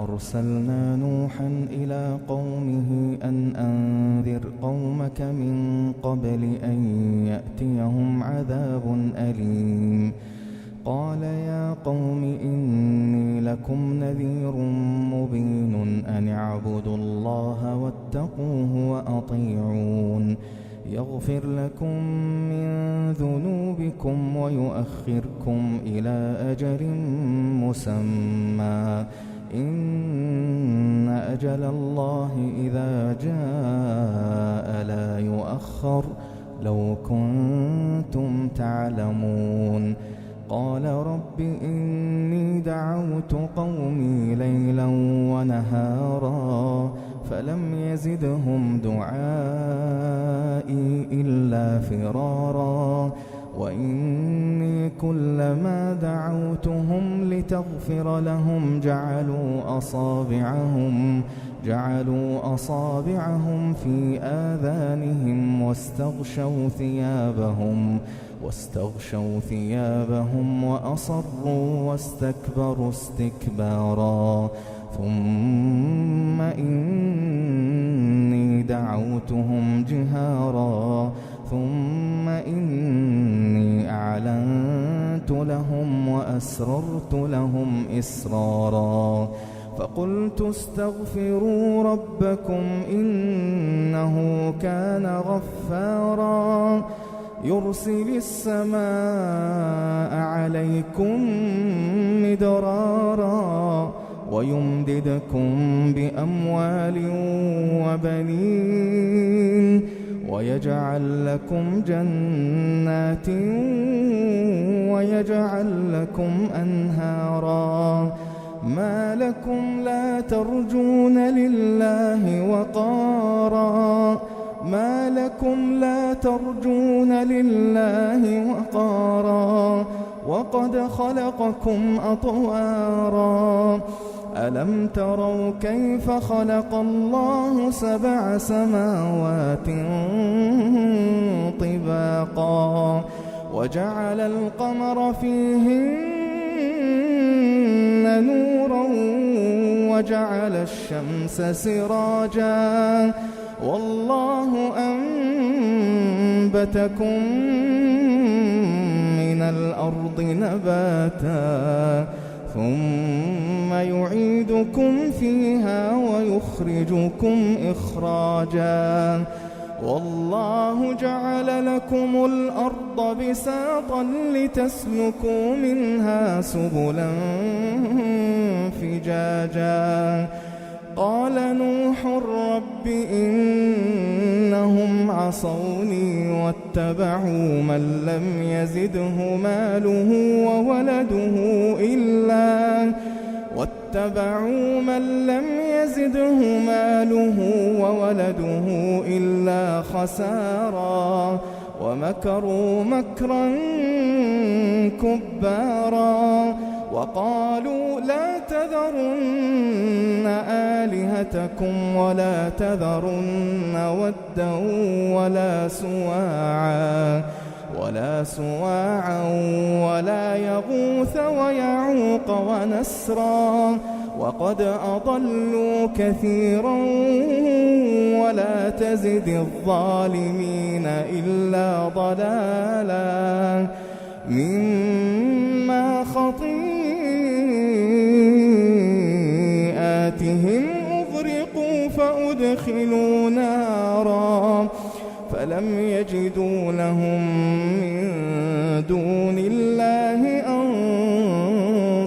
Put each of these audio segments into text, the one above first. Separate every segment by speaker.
Speaker 1: أرسلنا نوحا إلى قومه أن أنذر قومك من قبل أن يأتيهم عذاب أليم. قال يا قوم إني لكم نذير مبين أن اعبدوا الله واتقوه وأطيعون يغفر لكم من ذنوبكم ويؤخركم إلى أجل مسمى إن أجل الله إذا جاء لا يؤخر لو كنتم تعلمون. قال رب إني دعوت قومي ليلا ونهارا فلم يزدهم دعائي إلا فرارا وإني كلما دعوتهم لتغفر لهم جعلوا أصابعهم في آذانهم واستغشوا ثيابهم وأصروا واستكبروا استكبارا ثم إني دعوتهم جهارا ثم إني أعلنت لهم وأسررت لهم إسرارا فقلت استغفروا ربكم إنه كان غفارا يرسل السماء عليكم مدرارا ويمددكم بأموال وبنين ويجعل لكم جنات ويجعل لكم أنهارا ما لكم لا ترجون لله وقارا وقد خلقكم أطوارا ألم تروا كيف خلق الله 7 سماوات طباقا وجعل القمر فيهن نورا وجعل الشمس سراجا والله أنبتكم من الأرض نباتا ثم يعيدكم فيها ويخرجكم إخراجا والله جعل لكم الأرض بساطا لتسلكوا منها سبلا فجاجا قال نوح رب إنهم عصوني واتبعوا من لم يزده ماله وولده إلا خسارا ومكروا مكرا كبارا وقالوا لا تذرن آلهتكم ولا تذرن ودا ولا سواعا ولا يغوث ويعوق ونسرا وقد أضلوا كثيرا ولا تزد الظالمين إلا ضلالا مما خطيئاتهم أغرقوا فأدخلوا نارا فلم يجدوا لهم من دون الله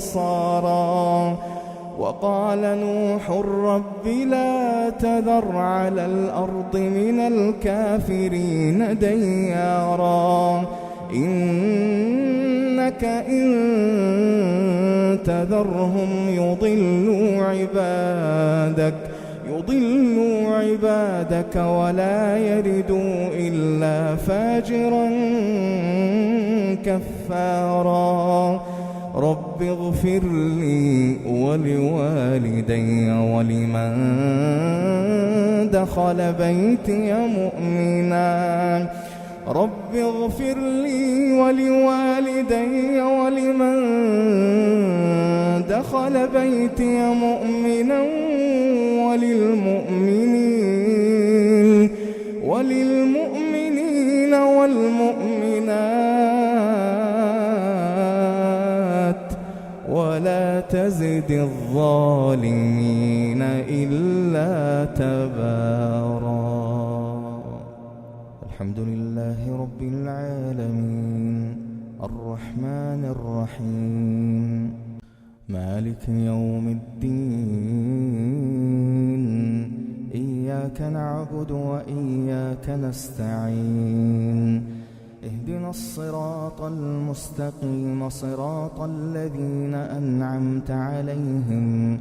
Speaker 1: أنصارا وقال نوح رب لا تذر على الأرض من الكافرين ديارا إنك إن تذرهم يضلوا عبادك ولا يلدوا إلا فاجرا كفارا رب اغفر لي ولوالدي ولمن دخل بيتي مؤمنا رب اغفر لي ولوالدي ولمن دخل بيتي مؤمنا وللمؤمنين والمؤمنات ولا تزد الظالمين إلا تبارا. الحمد لله رب العالمين الرحمن الرحيم مالك يوم الدين إياك نعبد وإياك نستعين اهدنا الصراط المستقيم صراط الذين أنعمت عليهم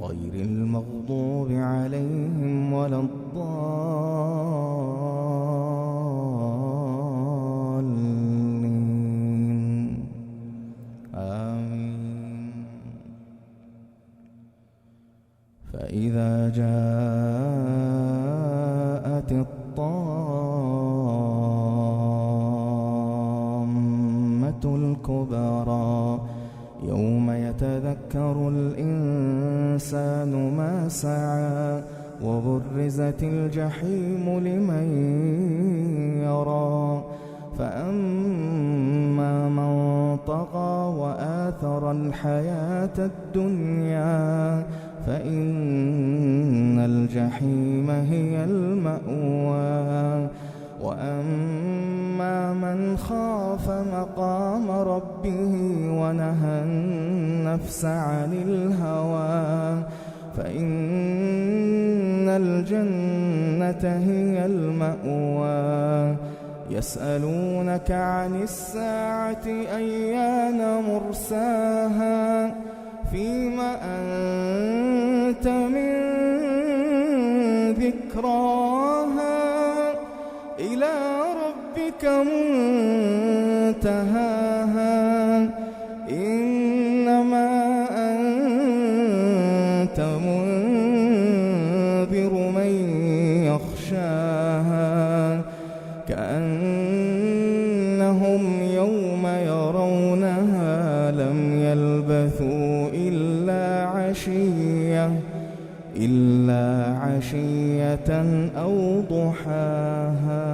Speaker 1: غير المغضوب عليهم ولا الضالين آمين. فإذا جاءت الطامة الكبرى يوم يتذكر الإنسان ما سعى وبرزت الجحيم لمن يرى فأما من طغى وآثر الحياة الدنيا فإن الجحيم هي المأوى وأما من خاف مقام ربه ونهى النفس عن الهوى فإن الجنة هي المأوى. يسألونك عن الساعة أيان مرساها فيما أنت من ذكراها إلى ربك منتهاها إنما أنت منذر من يخشاها كأنهم يوم يرونها لم يلبثوا إلا عشية أو ضحاها.